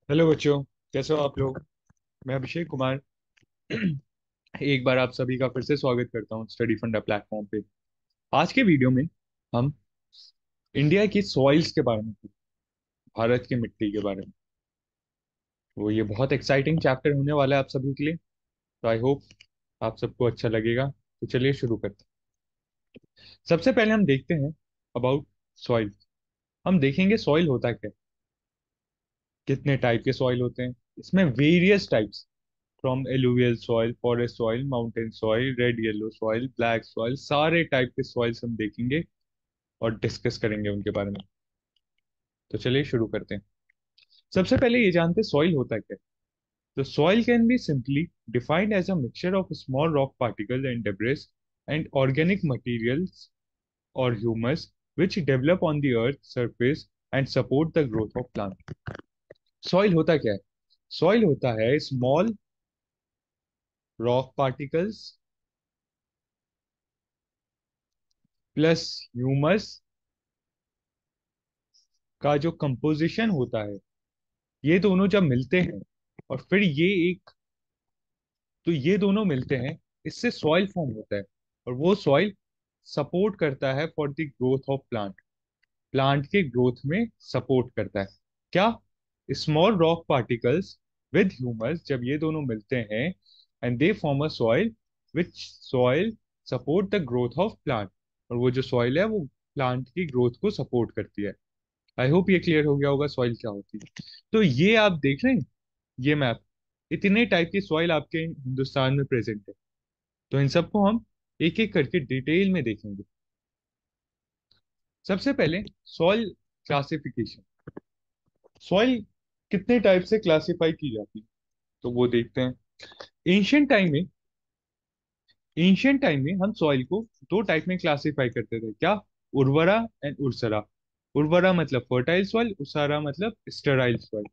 Hello बच्चों। कैसे हो आप लोग। मैं अभिषेक कुमार एक बार आप सभी का फिर से स्वागत करता हूँ स्टडी फंडा प्लेटफॉर्म पे। आज के वीडियो में हम इंडिया की सॉइल्स के बारे में, भारत की मिट्टी के बारे में, वो ये बहुत एक्साइटिंग चैप्टर होने वाला है आप सभी के लिए। तो आई होप आप सबको अच्छा लगेगा। तो चलिए शुरू करते हैं। सबसे पहले हम देखते हैं अबाउट सॉइल। हम देखेंगे सॉइल होता क्या है, कितने टाइप के सॉइल होते हैं। इसमें various types, from alluvial soil, forest soil, mountain soil, red yellow soil, black soil, सारे टाइप के सॉइल्स हम देखेंगे और डिस्कस करेंगे उनके बारे में। तो चलिए शुरू करते हैं। सबसे पहले ये जानते हैं सॉइल होता क्या है। तो soil can be simply defined as a mixture of small rock particle and debris and organic materials और humus which develop on the earth surface and support the growth of plant. Soil होता क्या है? Soil होता है small rock particles plus humus का जो composition होता है, ये दोनों जब मिलते हैं और फिर ये दोनों मिलते हैं, इससे सॉइल फॉर्म होता है। और वो सॉइल सपोर्ट करता है for the growth of plant, plant के ग्रोथ में सपोर्ट करता है। क्या? Small rock particles with humus जब ये दोनों मिलते हैं and they form a soil which soil support the growth of plant, और वो जो सॉइल है वो प्लांट की ग्रोथ को सपोर्ट करती है। आई होप ये क्लियर हो गया होगा सॉइल क्या होती है। तो ये आप देख रहे हैं, ये मैप, इतने टाइप की सॉइल आपके हिंदुस्तान में प्रेजेंट है। तो इन सबको हम एक एक करके डिटेल में देखेंगे। सबसे पहले सॉइल क्लासिफिकेशन। सॉइल कितने टाइप से क्लासिफाई की जाती है, तो वो देखते हैं। एंशियंट टाइम में एंशियंट टाइम में हम सॉइल को दो टाइप में क्लासिफाई करते थे। क्या? उर्वरा एंड उर्सरा। उर्वरा मतलब फर्टाइल सॉइल, उसारा मतलब स्टेराइल सॉइल।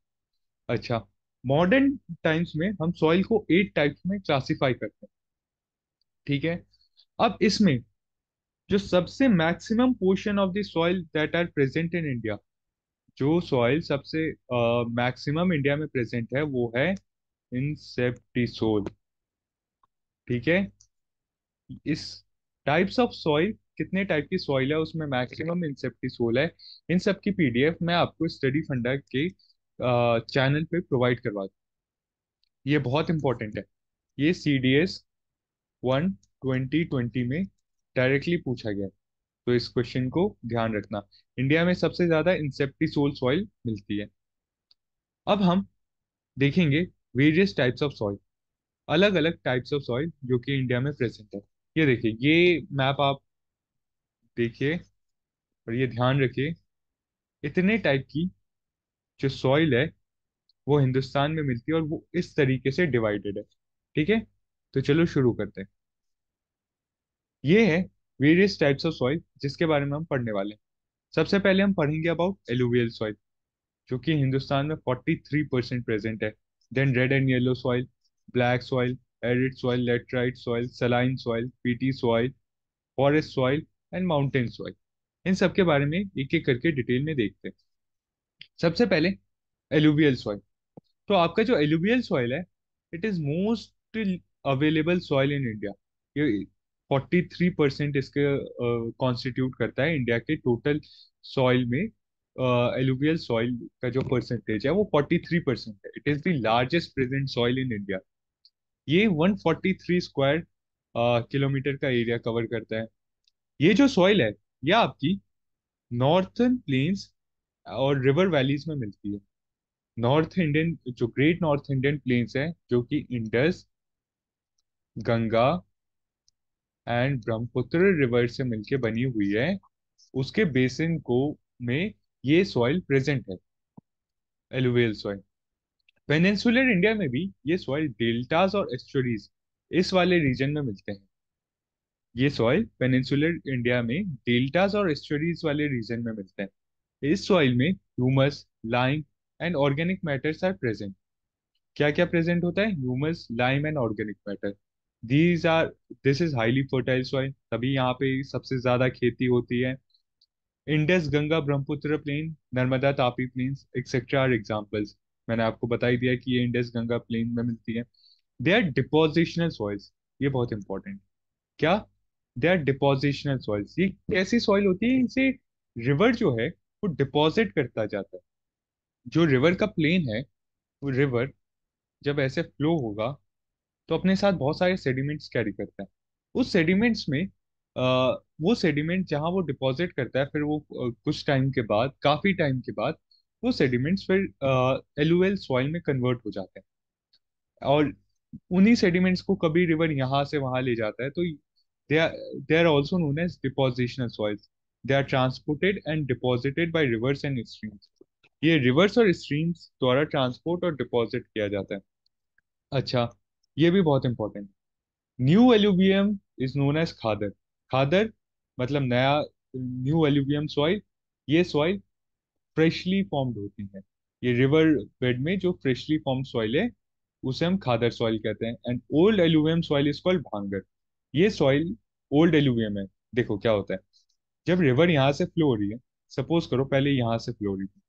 अच्छा, मॉडर्न टाइम्स में हम सॉइल को 8 टाइप्स में क्लासिफाई करते हैं। ठीक है। अब इसमें जो सबसे maximum portion of the soil that are present in India, जो सॉइल सबसे मैक्सिमम इंडिया में प्रेजेंट है वो है इंसेप्टिसोल। ठीक है। इस टाइप्स ऑफ सॉइल, कितने टाइप की सॉइल है उसमें मैक्सिमम इंसेप्टिसोल है। इन सब की पीडीएफ मैं आपको स्टडी फंडा के चैनल पे प्रोवाइड करवा दूँ। ये बहुत इंपॉर्टेंट है। ये CDS 2020 में डायरेक्टली पूछा गया है। तो इस क्वेश्चन को ध्यान रखना। इंडिया में सबसे ज्यादा इंसेप्टिसोल सॉइल मिलती है। अब हम देखेंगे वेरियस टाइप्स ऑफ सॉइल, अलग अलग टाइप्स ऑफ सॉइल जो कि इंडिया में प्रेजेंट है। ये देखिए, ये मैप आप देखिए और ये ध्यान रखिए, इतने टाइप की जो सॉइल है वो हिंदुस्तान में मिलती है और वो इस तरीके से डिवाइडेड है। ठीक है। तो चलो शुरू करते हैं। ये है वेरियस टाइप्स ऑफ सॉइल जिसके बारे में हम पढ़ने वाले हैं। सबसे पहले हम पढ़ेंगे अबाउट एलुवियल सॉइल, जो कि हिंदुस्तान में 43% प्रेजेंट है। Then red and yellow soil, black soil, arid soil, laterite soil, saline soil, peaty soil, forest soil and mountain soil. इन सब के बारे में एक एक करके डिटेल में देखते हैं। सबसे पहले एलुवियल सॉइल। तो आपका जो एलुवियल सॉइल है, it is most available soil in India. ये 43% इसके कॉन्स्टिट्यूट करता है इंडिया के टोटल सॉइल में। एलुवियल सॉइल का जो परसेंटेज है वो 43% है। It is the largest present soil in India. ये 143 स्क्वायर किलोमीटर का एरिया कवर करता है। ये जो सॉइल है, ये आपकी नॉर्थर्न प्लेन्स और रिवर वैलीज में मिलती है। नॉर्थ इंडियन, जो ग्रेट नॉर्थ इंडियन प्लेन्स है, जो कि Indus, Ganga and Brahmaputra river से मिलके बनी हुई है, उसके बेसिन को में ये सॉइल प्रेजेंट है, एलुवियल सॉइल। पेनिनसुलर इंडिया में भी ये सॉइल डेल्टास और एस्चुरीज, इस वाले रीजन में मिलते हैं। ये सॉइल पेनिनसुलर इंडिया में डेल्टास और एस्चुरीज वाले रीजन में मिलते हैं। इस सॉइल में humus, lime and organic matters are present. क्या क्या प्रेजेंट होता है? Humus, lime and organic matter. These are this is highly fertile soil, तभी यहाँ पे सबसे ज्यादा खेती होती है। Indus, Ganga, Brahmaputra plain, Narmada, Tapi plains etcetera are examples. मैंने आपको बता ही दिया कि ये इंडस गंगा प्लेन में मिलती है। दे आर डिपोजिशनल सॉइल्स, ये बहुत इंपॉर्टेंट। क्या? दे आर डिपोजिशनल सॉइल्स, ये कैसी सॉइल होती है? इनसे रिवर जो है वो डिपॉजिट करता जाता है। जो रिवर का प्लेन है, वो रिवर जब ऐसे फ्लो होगा तो अपने साथ बहुत सारे सेडिमेंट्स कैरी करता है। उस सेडिमेंट्स में वो सेडिमेंट जहां वो डिपॉजिट करता है, फिर वो कुछ टाइम के बाद, काफी टाइम के बाद, वो सेडिमेंट्स फिर एलुएल सॉइल में कन्वर्ट हो जाते हैं। और उन्हीं सेडिमेंट्स को कभी रिवर यहाँ से वहां ले जाता है। तो they are also known as depositional soils. They are transported and deposited by rivers and streams. ये रिवर्स और स्ट्रीम्स द्वारा ट्रांसपोर्ट और डिपॉजिट किया जाता है। अच्छा, ये भी बहुत important. New alluvium is known as khadar. Khadar मतलब नया, न्यू एलुवियम सॉइल। ये सॉइल फ्रेशली फॉर्म्ड होती है। ये रिवर बेड में जो फ्रेशली फॉर्म्ड सॉइल है उसे हम खादर सॉइल कहते हैं। And old alluvium soil is called भांगर। ये सॉइल ओल्ड एलुवियम है। देखो क्या होता है, जब रिवर यहाँ से फ्लो हो रही है, सपोज करो पहले यहाँ से फ्लो हो रही थी,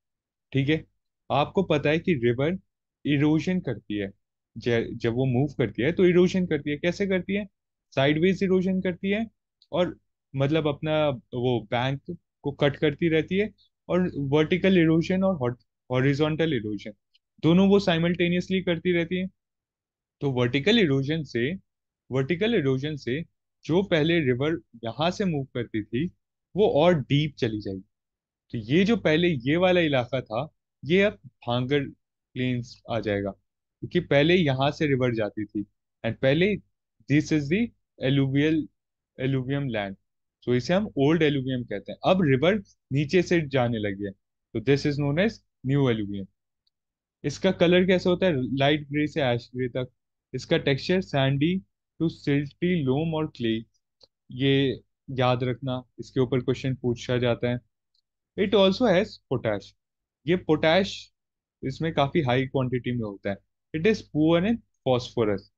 ठीक है? आपको पता है कि रिवर इरोजन करती है। जब वो मूव करती है तो इरोजन करती है। कैसे करती है? साइडवेज इरोजन करती है, और मतलब अपना वो बैंक को कट करती रहती है। और वर्टिकल इरोजन और हॉरिजॉन्टल इरोजन, दोनों वो साइमल्टेनियसली करती रहती है। तो वर्टिकल इरोजन से जो पहले रिवर यहाँ से मूव करती थी, वो और डीप चली जाएगी। तो ये जो पहले ये वाला इलाका था, ये अब भांगर प्लेन्स आ जाएगा, क्योंकि पहले यहाँ से रिवर जाती थी। एंड पहले this is the alluvial alluvium land. तो इसे हम ओल्ड एलुवियम कहते हैं। अब रिवर नीचे से जाने लगी है, तो this is known as new alluvium. इसका कलर कैसे होता है? लाइट ग्रे से ऐश ग्रे तक। इसका टेक्सचर सैंडी टू सिल्टी लोम और क्ले। ये याद रखना, इसके ऊपर क्वेश्चन पूछा जाता है। It also has potash. ये पोटैश इसमें काफी हाई क्वांटिटी में होता है। It is poor in phosphorus.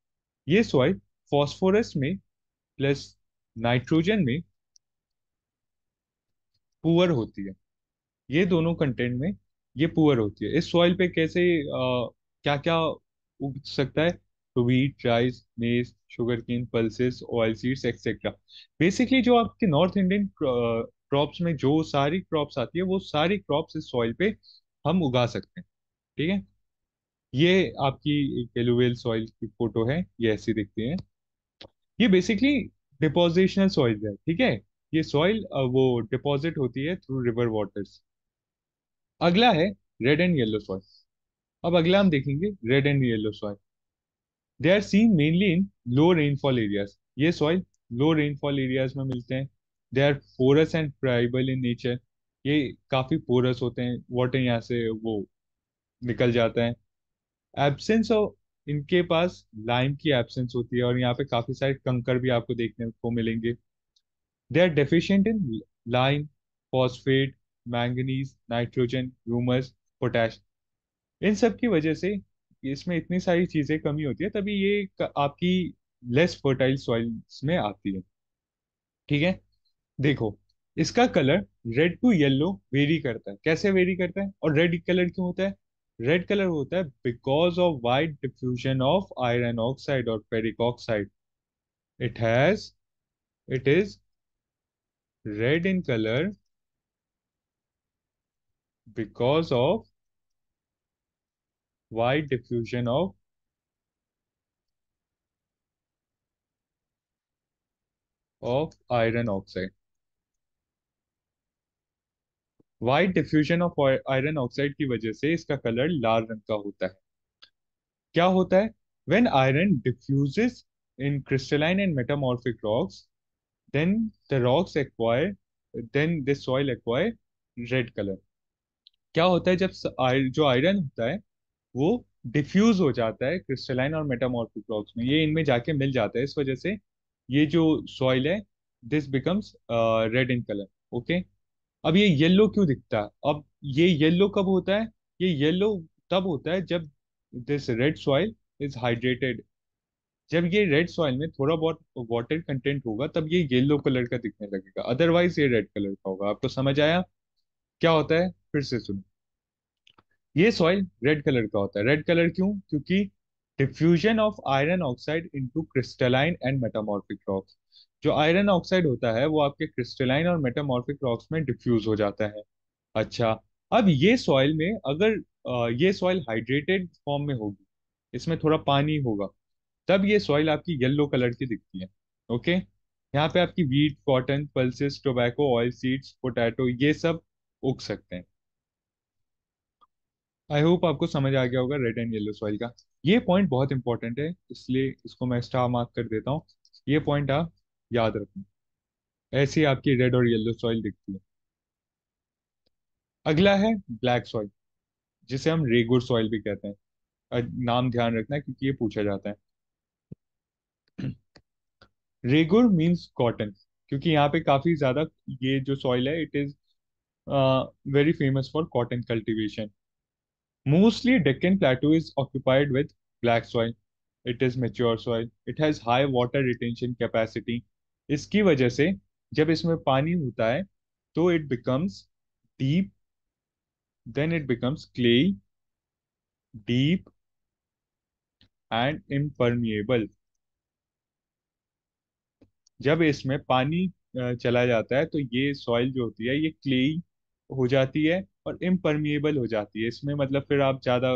ये सॉइल फॉस्फोरस में प्लस नाइट्रोजन में पुअर होती है। ये दोनों कंटेंट में ये पुअर होती है। इस सॉइल पे कैसे क्या क्या उग सकता है? तो wheat, rice, maize, sugar cane, pulses, oil seeds etcetera. Basically जो आपके नॉर्थ इंडियन क्रॉप्स में जो सारी क्रॉप्स आती है, वो सारी क्रॉप्स इस सॉइल पे हम उगा सकते हैं। ठीक है? ये आपकी एक एलुवियल सॉइल की फोटो है, ये ऐसी दिखती है। ये बेसिकली डिपोजिशनल सॉइल है, ठीक है? ये सॉइल वो डिपॉजिट होती है थ्रू रिवर वाटर्स। अगला है रेड एंड येलो सॉइल। अब अगला हम देखेंगे red and yellow soil. They are seen mainly in low rainfall areas. ये सॉइल लो रेनफॉल एरियाज में मिलते हैं। They are porous and friable in nature. ये काफी पोरस होते हैं, वाटर यहाँ से वो निकल जाता है। एब्सेंस ऑफ, इनके पास लाइम की एब्सेंस होती है, और यहाँ पे काफी सारे कंकर भी आपको देखने को मिलेंगे। They are deficient in lime, phosphate, manganese, nitrogen, humus, potash. इन सब की वजह से इसमें इतनी सारी चीजें कमी होती है, तभी ये आपकी लेस फर्टाइल सॉइल्स में आती है। ठीक है? देखो, इसका colour red to yellow vary करता है। कैसे वेरी करता है? और रेड कलर क्यों होता है? रेड कलर होता है because of wide diffusion of iron oxide और ferric oxide. It has it is red in colour because of wide diffusion of iron oxide. Wide diffusion of iron oxide की वजह से इसका कलर लाल रंग का होता है। क्या होता है? When iron diffuses in crystalline and metamorphic rocks, then the rocks acquire then this soil acquire red color। क्या होता है? जब जो आयरन होता है वो डिफ्यूज हो जाता है क्रिस्टलाइन और मेटामॉर्फिक रॉक्स में, ये इनमें जाके मिल जाता है। इस वजह से ये जो सॉइल है, this becomes red in colour. Okay? अब ये येलो क्यों दिखता है? अब ये येलो कब होता है? ये येलो तब होता है जब this red soil is hydrated. जब ये रेड सॉइल में थोड़ा बहुत वाटर कंटेंट होगा, तब ये येलो कलर का दिखने लगेगा, अदरवाइज ये रेड कलर का होगा। आपको समझ आया क्या होता है? फिर से सुनो। ये सॉइल रेड कलर का होता है। रेड कलर क्यों? क्योंकि diffusion of iron oxide into crystalline and metamorphic rocks. जो आयरन ऑक्साइड होता है वो आपके क्रिस्टलाइन और मेटामॉर्फिक रॉक्स में डिफ्यूज हो जाता है। अच्छा, अब ये सॉइल में अगर ये सॉइल हाइड्रेटेड फॉर्म में होगी, इसमें थोड़ा पानी होगा, तब ये सॉइल आपकी येलो कलर की दिखती है। ओके, यहाँ पे आपकी wheat, cotton, pulses, tobacco, oil seeds, potato, ये सब उग सकते हैं। आई होप आपको समझ आ गया होगा रेड एंड येलो सॉइल का। ये पॉइंट बहुत इंपॉर्टेंट है, इसलिए इसको मैं स्टार मार्क कर देता हूँ। ये पॉइंट आप याद रखना। ऐसे ही आपकी रेड और येलो सॉइल दिखती है। अगला है ब्लैक सॉइल, जिसे हम रेगुर सॉइल भी कहते हैं। नाम ध्यान रखना है क्योंकि ये पूछा जाता है। रेगुर मीन्स कॉटन, क्योंकि यहाँ पे काफी ज्यादा, ये जो सॉइल है it is very famous for cotton cultivation. Mostly Deccan Plateau is occupied with black soil. It is mature soil. It has high water retention capacity. इसकी वजह से जब इसमें पानी होता है तो it becomes deep, then it becomes clay, deep and impermeable. जब इसमें पानी चला जाता है तो ये सॉइल जो होती है ये क्लेई हो जाती है और इम्परमिएबल हो जाती है। इसमें मतलब फिर आप ज्यादा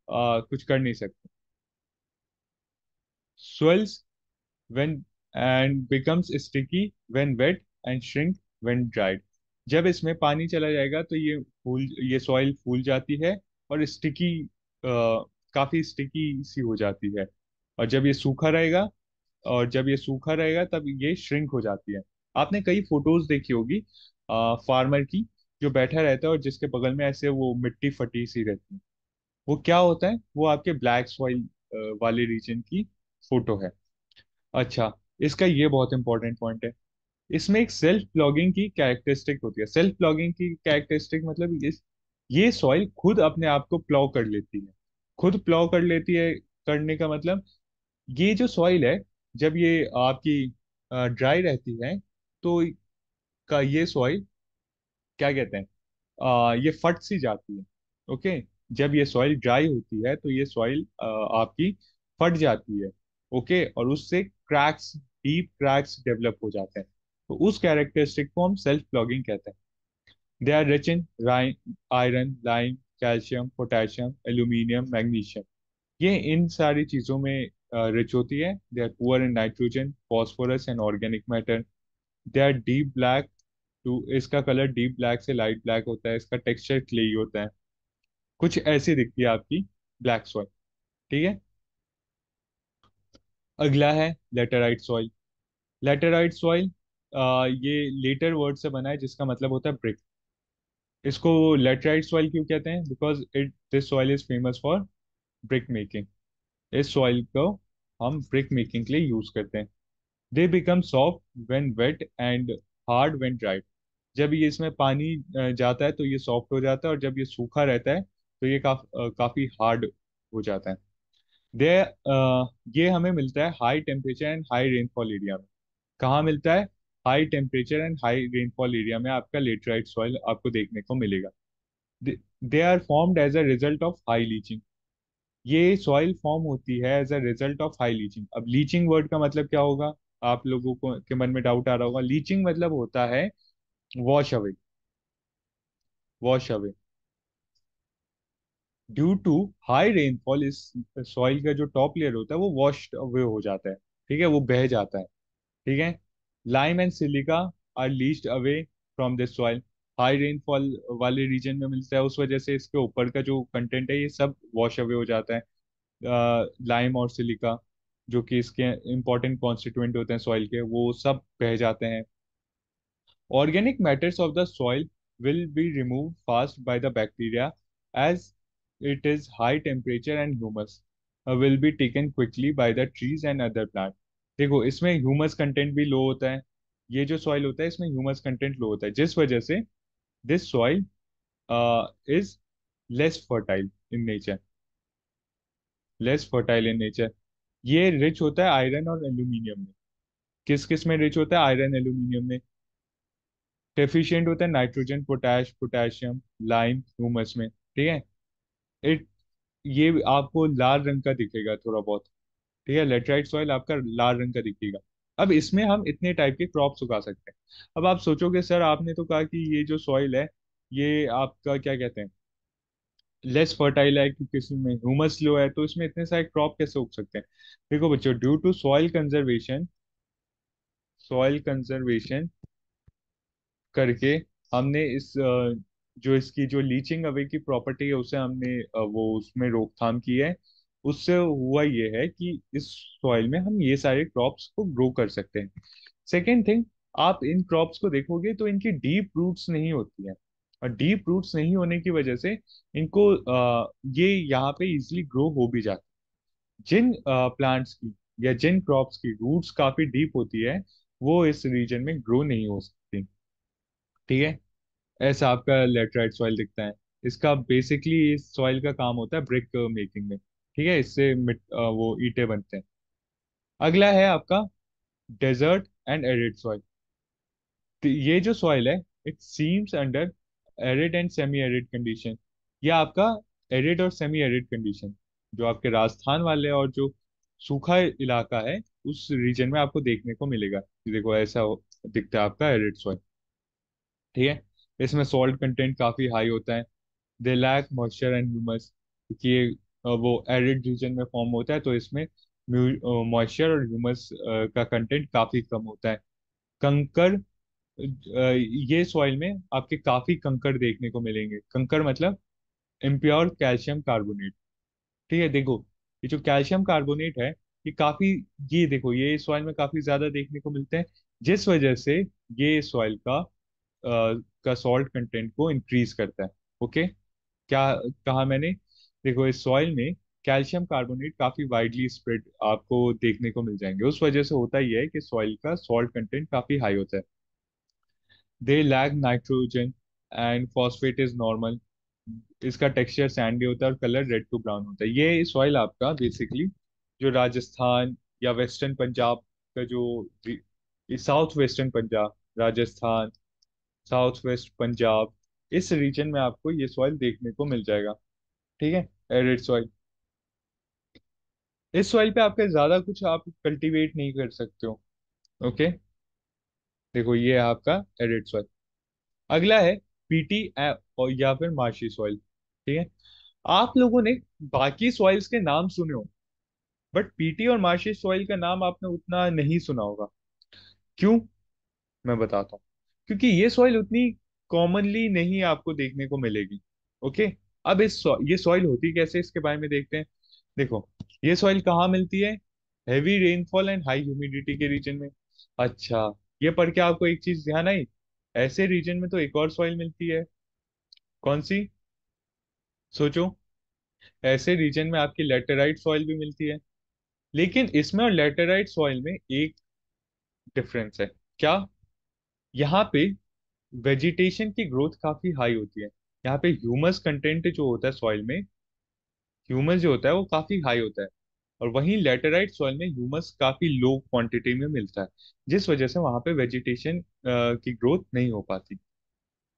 कुछ कर नहीं सकते। Swells when and becomes sticky when wet and shrink when dried. जब इसमें पानी चला जाएगा तो ये सॉइल फूल जाती है और स्टिकी, काफी स्टिकी सी हो जाती है। और जब ये सूखा रहेगा, तब ये श्रिंक हो जाती है। आपने कई फोटोज देखी होगी फार्मर की, जो बैठा रहता है और जिसके बगल में ऐसे वो मिट्टी फटी सी रहती है। वो क्या होता है? वो आपके ब्लैक सॉइल वाले रीजन की फोटो है। अच्छा, इसका ये बहुत इंपॉर्टेंट पॉइंट है। इसमें एक सेल्फ प्लॉगिंग की कैरेक्टरिस्टिक होती है। सेल्फ प्लॉगिंग की कैरेक्टरिस्टिक मतलब ये सॉइल खुद अपने आप को प्लॉव कर लेती है। खुद प्लॉव कर लेती है, करने का मतलब ये जो सॉइल है, जब ये आपकी ड्राई रहती है तो का ये सॉइल क्या कहते हैं, ये फट सी जाती है। ओके, जब ये सॉइल ड्राई होती है तो ये सॉइल आपकी फट जाती है। ओके, और उससे क्रैक्स, डीप क्रैक्स डेवलप हो जाते हैं। तो उस कैरेक्टरिस्टिक को हम सेल्फ प्लॉगिंग कहते हैं। They are rich in iron, lime, calcium, potassium, aluminium, magnesium. ये इन सारी चीजों में रिच होती है। They are poor in nitrogen, phosphorus and organic matter. They are deep black to, इसका कलर डीप ब्लैक से लाइट ब्लैक होता है। इसका टेक्सचर क्लेई होता है। कुछ ऐसी दिखती है आपकी ब्लैक सॉइल। ठीक है, अगला है लेटेराइट सॉइल। लेटेराइट सॉइल ये लेटर वर्ड से बना है जिसका मतलब होता है ब्रिक। इसको लेटेराइट सॉइल क्यों कहते हैं? Because it this soil is famous for brick making. इस सॉइल को हम ब्रिक मेकिंग के लिए यूज करते हैं। They become soft when wet and hard when dried. जब ये इसमें पानी जाता है तो ये सॉफ्ट हो जाता है, और जब ये सूखा रहता है तो ये काफी हार्ड हो जाता है। दे ये हमें मिलता है high temperature and high rainfall area में। कहाँ मिलता है? High temperature and high rainfall area में आपका लेटराइट सॉइल आपको देखने को मिलेगा। They are formed as a result of high leaching. ये सॉइल फॉर्म होती है as a result of high leaching. अब लीचिंग वर्ड का मतलब क्या होगा? आप लोगों को के मन में डाउट आ रहा होगा। लीचिंग मतलब होता है wash away. Wash away, due to high rainfall इस सॉइल का जो टॉप लेयर होता है वो वॉश्ड अवे हो जाता है। ठीक है, वो बह जाता है। ठीक है, lime and silica are leached away from this soil. High rainfall वाले रीजन में मिलता है, उस वजह से इसके ऊपर का जो कंटेंट है ये सब वॉश अवे हो जाता है। लाइम और सिलिका, जो कि इसके इंपॉर्टेंट कॉन्स्टिट्यूएंट होते हैं सॉइल के, वो सब बह जाते हैं। Organic matters of the soil will be removed fast by the bacteria, as it is high temperature, and humus will be taken quickly by the trees and other plants. देखो, इसमें ह्यूमस कंटेंट भी लो होता है। ये जो soil होता है इसमें ह्यूमस कंटेंट लो होता है, जिस वजह से this soil is less fertile in nature. Less fertile in nature. ये रिच होता है आयरन और एल्यूमिनियम में। किस किस में रिच होता है? आयरन, एल्यूमिनियम में। डेफिशिएंट होता है नाइट्रोजन, पोटाशियम, लाइम, ह्यूमस में। ठीक है, इट ये आपको लाल रंग का दिखेगा थोड़ा बहुत। ठीक है, लेटराइट सॉइल आपका लाल रंग का दिखेगा। अब इसमें हम इतने टाइप के क्रॉप्स उगा सकते हैं। अब आप सोचोगे सर आपने तो कहा कि ये जो सॉइल है ये आपका क्या कहते हैं लेस फर्टाइल है क्योंकि इसमें ह्यूमस लो है, तो इसमें इतने सारे क्रॉप कैसे उग सकते हैं? देखो बच्चों, ड्यू टू सॉइल कंजर्वेशन करके हमने इस जो इसकी जो लीचिंग अवे की प्रॉपर्टी है उसे हमने वो उसमें रोकथाम की है। उससे हुआ ये है कि इस सॉइल में हम ये सारे क्रॉप्स को ग्रो कर सकते हैं। सेकेंड थिंग, आप इन क्रॉप्स को देखोगे तो इनकी डीप रूट्स नहीं होती हैं। और डीप रूट्स नहीं होने की वजह से इनको ये यहाँ पे इजिली ग्रो हो भी जाते हैं। जिन प्लांट्स की या जिन क्रॉप्स की रूट्स काफी डीप होती है वो इस रीजन में ग्रो नहीं हो सकती। ठीक है, ऐसा आपका लेटराइट सॉइल दिखता है। इसका बेसिकली इस सॉइल का काम होता है ब्रिक मेकिंग में। ठीक है, इससे वो ईंटें बनते हैं। अगला है आपका डेजर्ट एंड एरिड सॉइल। ये जो सॉइल है it seems under arid and semi arid condition. ये आपका एरिड और सेमी एरिड कंडीशन जो आपके राजस्थान वाले और जो सूखा इलाका है उस रीजन में आपको देखने को मिलेगा। ये देखो ऐसा दिखता है आपका एरिड सॉइल। ठीक है, इसमें सॉल्ट कंटेंट काफी हाई होता है। They lack moisture and humus, क्योंकि ये वो एरिड रीजन में फॉर्म होता है तो इसमें मॉइस्चर और ह्यूमस का कंटेंट काफी कम होता है। कंकर ये सॉइल में आपके काफी कंकर देखने को मिलेंगे। कंकर मतलब इम्प्योर कैल्शियम कार्बोनेट। ठीक है, देखो ये जो कैल्शियम कार्बोनेट है ये काफी, ये देखो ये सॉइल में काफी ज्यादा देखने को मिलते हैं। जिस वजह से ये सॉइल का सॉल्ट कंटेंट को इंक्रीज करता है। ओके, क्या कहा मैंने? देखो इस सॉइल में कैल्शियम कार्बोनेट काफी वाइडली स्प्रेड आपको देखने को मिल जाएंगे। उस वजह से होता ही है कि सॉइल का सॉल्ट कंटेंट काफी हाई होता है। They lack nitrogen and phosphate is normal. इसका टेक्सचर सैंडी होता है और कलर रेड टू ब्राउन होता है। ये सॉइल आपका बेसिकली जो राजस्थान या वेस्टर्न पंजाब का जो south western Punjab, Rajasthan, south west Punjab, इस रीजन में आपको ये सॉइल देखने को मिल जाएगा। ठीक है, एरिड सॉइल। इस सॉइल पे आपके ज्यादा कुछ आप कल्टीवेट नहीं कर सकते हो। ओके, देखो ये है आपका एरिड सॉइल। अगला है पीटी और या फिर मार्शी सॉइल। ठीक है, आप लोगों ने बाकी सॉइल्स के नाम सुने हो बट पीटी और मार्शी सॉइल का नाम आपने उतना नहीं सुना होगा। क्यों? मैं बताता हूँ। क्योंकि ये सॉइल उतनी कॉमनली नहीं आपको देखने को मिलेगी। ओके, अब ये सॉइल होती कैसे इसके बारे में देखते हैं। देखो ये सॉइल कहाँ मिलती है? Heavy rainfall and high humidity के रीजन में। अच्छा, ये पढ़ के आपको एक चीज ध्यान आई, ऐसे रीजन में तो एक और सॉइल मिलती है। कौन सी? सोचो। ऐसे रीजन में आपकी लेटेराइट सॉइल भी मिलती है। लेकिन इसमें और लेटेराइट सॉइल में एक डिफरेंस है। क्या? यहाँ पे वेजिटेशन की ग्रोथ काफी हाई होती है। यहाँ पे ह्यूमस कंटेंट जो होता है सॉइल में, ह्यूमस जो होता है वो काफी हाई होता है। और वहीं लेटेराइट सॉइल में ह्यूमस काफी लो क्वांटिटी में मिलता है, जिस वजह से वहां पे वेजिटेशन की ग्रोथ नहीं हो पाती।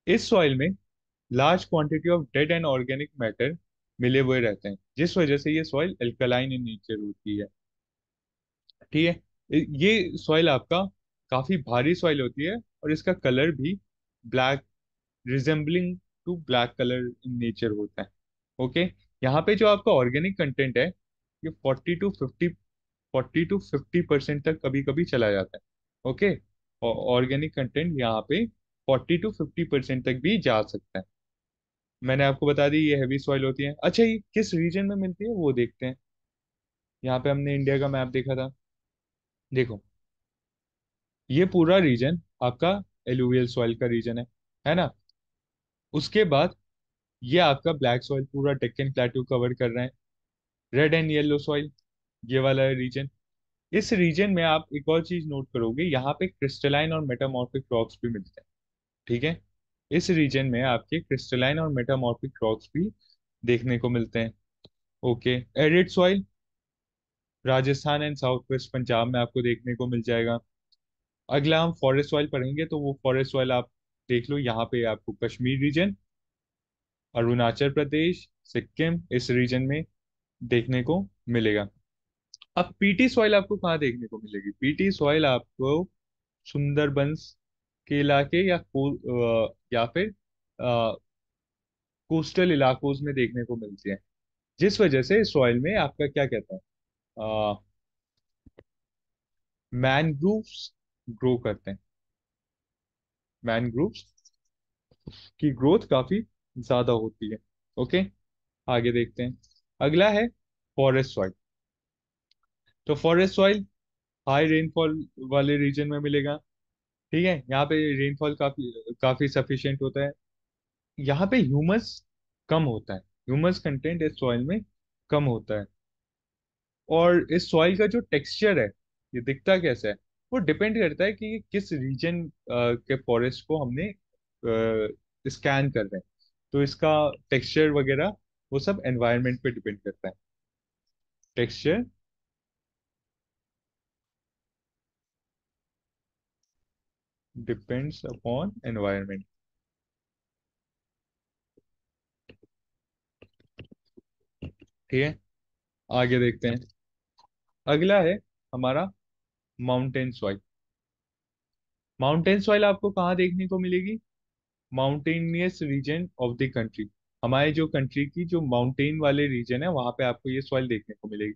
इस सॉइल में large quantity of dead and organic matter मिले हुए रहते हैं, जिस वजह से ये सॉइल एल्कलाइन इन नेचर होती है। ठीक है, ये सॉइल आपका काफी भारी सॉइल होती है और इसका कलर भी black, resembling to black colour in nature होता है। ओके, यहाँ पे जो आपका ऑर्गेनिक कंटेंट है ये 40 टू 50% तक कभी कभी चला जाता है। ओके, और ऑर्गेनिक कंटेंट यहाँ पे 40 टू 50% तक भी जा सकता है। मैंने आपको बता दी ये हैवी सॉइल होती है। अच्छा, ये किस रीजन में मिलती है वो देखते हैं। यहाँ पे हमने इंडिया का मैप देखा था। देखो ये पूरा रीजन आपका एलुवियल सॉइल का रीजन है ना? उसके बाद ये आपका ब्लैक सॉइल पूरा डेक्कन प्लेटू कवर कर रहे हैं। रेड एंड येलो सॉइल, ये वाला रीजन। इस रीजन में आप एक और चीज नोट करोगे, यहाँ पे क्रिस्टलाइन और मेटामॉर्फिक रॉक्स भी मिलते हैं। ठीक है, इस रीजन में आपके क्रिस्टलाइन और मेटामॉर्फिक रॉक्स भी देखने को मिलते हैं। Okay, arid soil Rajasthan and south west Punjab में आपको देखने को मिल जाएगा। अगला हम फॉरेस्ट सॉइल पढ़ेंगे तो वो फॉरेस्ट सॉइल आप देख लो, यहाँ पे आपको कश्मीर रीजन अरुणाचल प्रदेश, सिक्किम, इस रीजन में देखने को मिलेगा। अब पीटी सॉइल आपको कहाँ देखने को मिलेगी? पीटी सॉइल आपको सुंदरबंस के इलाके या फिर कोस्टल इलाकों में देखने को मिलती है। जिस वजह से सॉइल में आपका क्या कहता है, मैनग्रूव्स ग्रो करते हैं। मैनग्रूव्स की ग्रोथ काफी ज्यादा होती है। ओके, आगे देखते हैं। अगला है फॉरेस्ट सॉइल। तो फॉरेस्ट सॉइल हाई रेनफॉल वाले रीजन में मिलेगा। ठीक है, यहाँ पे रेनफॉल काफी काफी सफिशिएंट होता है। यहाँ पे ह्यूमस कम होता है। ह्यूमस कंटेंट इस सॉइल में कम होता है। और इस सॉइल का जो टेक्सचर है, ये दिखता कैसा है, वो डिपेंड करता है कि किस रीजन के फॉरेस्ट को हमने स्कैन कर रहे हैं। तो इसका टेक्सचर वगैरह वो सब एनवायरनमेंट पे डिपेंड करता है। Texture depends upon environment. ठीक है, आगे देखते हैं। अगला है हमारा माउंटेन सॉइल। माउंटेन सॉइल आपको कहाँ देखने को मिलेगी? Mountainous region of the country. हमारे जो कंट्री की जो माउंटेन वाले रीजन है वहां पे आपको ये सॉइल देखने को मिलेगी।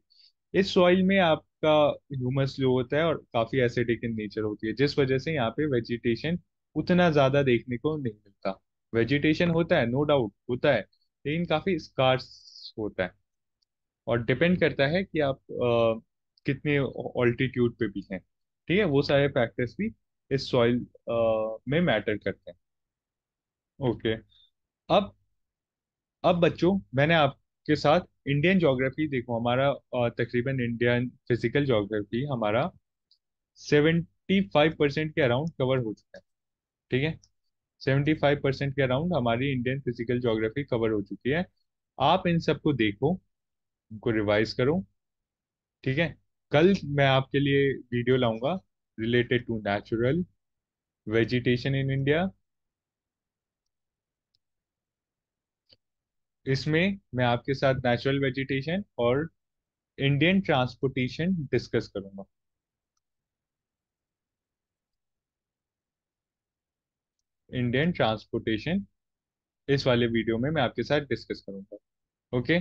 इस सॉइल में आपका ह्यूमस लो होता है और काफी एसिडिक इन नेचर होती है, जिस वजह से यहाँ पे वेजिटेशन उतना ज्यादा देखने को नहीं मिलता। वेजिटेशन होता है, नो डाउट होता है, लेकिन काफी स्कार्स होता है। और डिपेंड करता है कि आप कितने ऑल्टीट्यूड पे भी हैं। ठीक है, वो सारे फैक्टर्स भी इस सॉइल में मैटर करते हैं। ओके। अब अब बच्चों, मैंने आपके साथ इंडियन ज्योग्राफी, देखो हमारा तकरीबन इंडियन फिजिकल ज्योग्राफी हमारा 75% के अराउंड कवर हो चुका है। ठीक है, 75% के अराउंड हमारी इंडियन फिजिकल ज्योग्राफी कवर हो चुकी है। आप इन सबको देखो, उनको रिवाइज करो। ठीक है, कल मैं आपके लिए वीडियो लाऊंगा related to natural vegetation in India. इसमें मैं आपके साथ नेचुरल वेजिटेशन और इंडियन ट्रांसपोर्टेशन डिस्कस करूंगा। इंडियन ट्रांसपोर्टेशन इस वाले वीडियो में मैं आपके साथ डिस्कस करूंगा। ओके,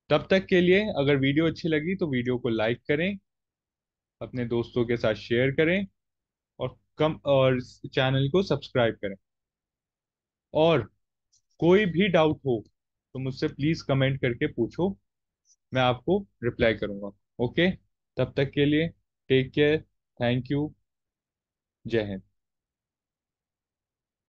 तब तक के लिए अगर वीडियो अच्छी लगी तो वीडियो को लाइक करें, अपने दोस्तों के साथ शेयर करें, और चैनल को सब्सक्राइब करें। और कोई भी डाउट हो तो मुझसे प्लीज कमेंट करके पूछो, मैं आपको रिप्लाई करूंगा। ओके, तब तक के लिए टेक केयर। Thank you. जय हिंद।